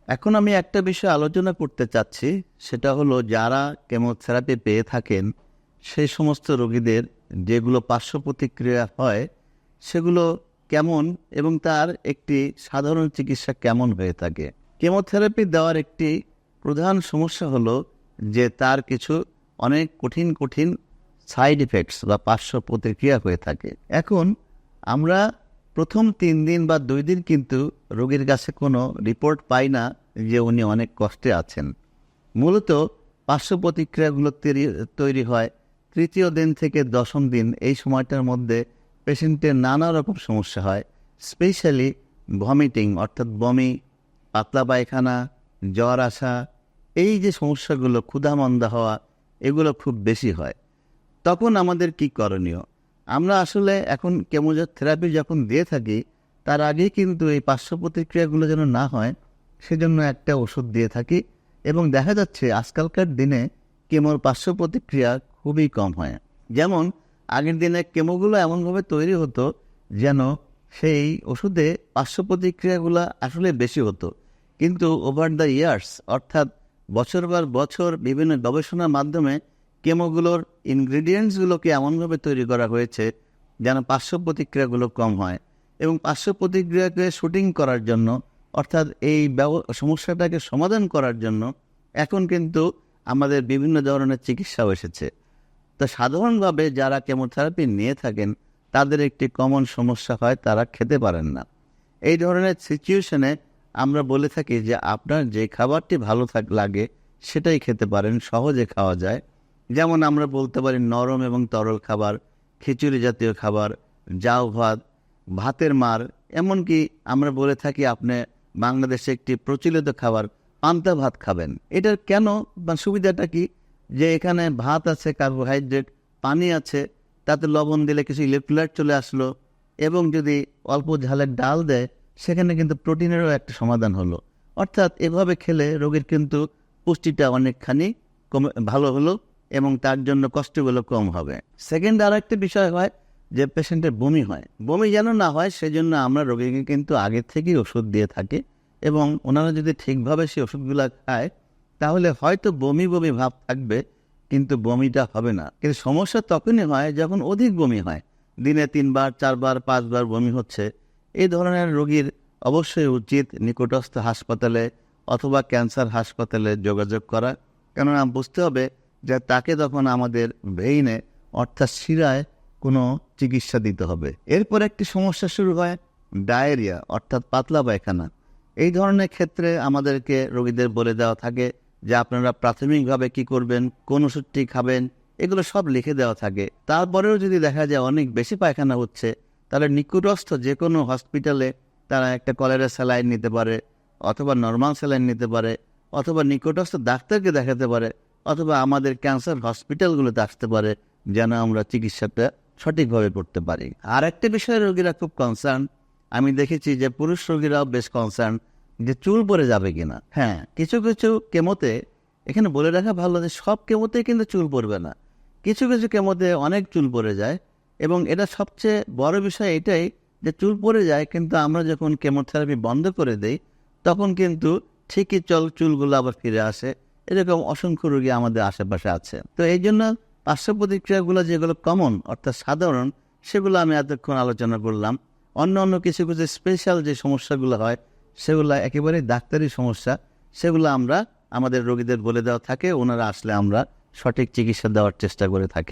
এখন আমি একটা বিষয় আলোচনা করতে চাচ্ছি, সেটা হলো যারা কেমোথেরাপি পেয়ে থাকেন সেই সমস্ত রোগীদের যেগুলো পার্শ্ব প্রতিক্রিয়া হয় সেগুলো কেমন এবং তার একটি সাধারণ চিকিৎসা কেমন হয়ে থাকে। কেমোথেরাপি দেওয়ার একটি প্রধান সমস্যা হলো যে তার কিছু অনেক কঠিন কঠিন সাইড ইফেক্টস বা পার্শ্ব প্রতিক্রিয়া হয়ে থাকে। এখন আমরা প্রথম 3 দিন বা 2 দিন কিন্তু রোগীর কাছে কোনো রিপোর্ট পাই না যে উনি অনেক কষ্টে আছেন। মূলত পার্শ্ব প্রতিক্রিয়াগুলো তৈরি হয় তৃতীয় দিন থেকে 10ম দিন। এই সময়টার মধ্যে পেশেন্টের নানা রকম সমস্যা হয়, স্পেশালি ভমিটিং অর্থাৎ বমি, পাতলা পায়খানা, জ্বর আসা, এই যে সমস্যাগুলো, ক্ষুধামন্দা হওয়া, এগুলো খুব বেশি হয়। তখন আমাদের কি করণীয়? আমরা আসলে এখন কেমোথেরাপি যখন দিয়ে থাকি তার আগে কিন্তু এই পার্শ্ব প্রতিক্রিয়াগুলো যেন না হয় সেজন্য একটা ওষুধ দিয়ে থাকি, এবং দেখা যাচ্ছে আজকালকার দিনে কেমোর পার্শ্ব প্রতিক্রিয়া খুবই কম হয়। যেমন আগের দিনে কেমোগুলো এমনভাবে তৈরি হতো যেন সেই ওষুধে পার্শ্ব প্রতিক্রিয়াগুলো আসলে বেশি হতো, কিন্তু ওভার দ্য ইয়ার্স অর্থাৎ বছর পর বছর বিভিন্ন গবেষণার মাধ্যমে কেমোগুলোর ইনগ্রিডিয়েন্টসগুলোকে এমনভাবে তৈরি করা হয়েছে যেন পার্শ্ব প্রতিক্রিয়াগুলো কম হয়। এবং পার্শ্ব প্রতিক্রিয়াকে শুটিং করার জন্য অর্থাৎ এই সমস্যাটাকে সমাধান করার জন্য এখন কিন্তু আমাদের বিভিন্ন ধরনের চিকিৎসাও এসেছে। তো সাধারণভাবে যারা কেমোথেরাপি নিয়ে থাকেন তাদের একটি কমন সমস্যা হয়, তারা খেতে পারেন না। এই ধরনের সিচুয়েশনে আমরা বলে থাকি যে আপনার যে খাবারটি ভালো লাগে সেটাই খেতে পারেন, সহজে খাওয়া যায়। যেমন আমরা বলতে পারি নরম এবং তরল খাবার, খিচুড়ি জাতীয় খাবার, জাউ ভাত, ভাতের মার। এমনকি আমরা বলে থাকি আপনি বাংলাদেশে একটি প্রচলিত খাবার পান্তা ভাত খাবেন। এটার কেন বা সুবিধাটা কি? যে এখানে ভাত আছে, কার্বোহাইড্রেট, পানি আছে, তাতে লবণ দিলে কিছু ইলেকট্রোলাইট চলে আসলো, এবং যদি অল্প ঝালের ডাল দেয় সেখানে কিন্তু প্রোটিনেরও একটা সমাধান হলো। অর্থাৎ এভাবে খেলে রোগীর কিন্তু পুষ্টিটা অনেকখানি ভালো হলো এবং তার জন্য কষ্টগুলো কম হবে। সেকেন্ড আর একটা বিষয় হয় যে পেশেন্টের বমি হয়। বমি যেন না হয় সেজন্য আমরা রোগীকে কিন্তু আগের থেকেই ওষুধ দিয়ে থাকি, এবং ওনারা যদি ঠিকভাবে সেই ওষুধগুলো খায় তাহলে হয়তো বমি বমি ভাব থাকবে কিন্তু বমিটা হবে না। কিন্তু সমস্যা তখনই হয় যখন অধিক বমি হয়, দিনে 3 বার 4 বার 5 বার বমি হচ্ছে। এই ধরনের রোগীর অবশ্যই উচিত নিকটস্থ হাসপাতালে অথবা ক্যান্সার হাসপাতালে যোগাযোগ করা, কেননা বুঝতে হবে যে তাকে তখন আমাদের ভেইনে অর্থাৎ শিরায় কোনো চিকিৎসা দিতে হবে। এরপর একটি সমস্যা শুরু হয় ডায়রিয়া অর্থাৎ পাতলা পায়খানা। এই ধরনের ক্ষেত্রে আমাদেরকে রোগীদের বলে দেওয়া থাকে যে আপনারা প্রাথমিকভাবে কি করবেন, কোন ওষুধটি খাবেন, এগুলো সব লিখে দেওয়া থাকে। তারপরেও যদি দেখা যায় অনেক বেশি পায়খানা হচ্ছে তাহলে নিকটস্থ যে কোনো হসপিটালে তারা একটা কলেরা স্যালাইন নিতে পারে, অথবা নর্মাল স্যালাইন নিতে পারে, অথবা নিকটস্থ ডাক্তারকে দেখাতে পারে, অথবা আমাদের ক্যান্সার হসপিটালগুলোতে আসতে পারে যেন আমরা চিকিৎসাটা সঠিকভাবে করতে পারি। আর একটা বিষয়ে রোগীরা খুব কনসার্ন, আমি দেখেছি যে পুরুষ রোগীরাও বেশ কনসার্ন যে চুল পড়ে যাবে কিনা। হ্যাঁ, কিছু কিছু কেমোতে, এখানে বলে রাখা ভালো যে সব কেমোতে কিন্তু চুল পড়বে না, কিছু কিছু কেমোতে অনেক চুল পড়ে যায়। এবং এটা সবচেয়ে বড় বিষয় এটাই যে চুল পড়ে যায়, কিন্তু আমরা যখন কেমোথেরাপি বন্ধ করে দেই তখন কিন্তু ঠিকই চুলগুলো আবার ফিরে আসে। এরকম অসংখ্য রোগী আমাদের আশেপাশে আছে। তো এই জন্য পার্শ্ব প্রতিক্রিয়াগুলো যেগুলো কমন অর্থাৎ সাধারণ, সেগুলো আমি এতক্ষণ আলোচনা করলাম। অন্য অন্য কিছু কিছু স্পেশাল যে সমস্যাগুলো হয় সেগুলো একেবারে ডাক্তারি সমস্যা, সেগুলো আমরা আমাদের রোগীদের বলে দেওয়া থাকে, ওনারা আসলে আমরা সঠিক চিকিৎসা দেওয়ার চেষ্টা করে থাকি।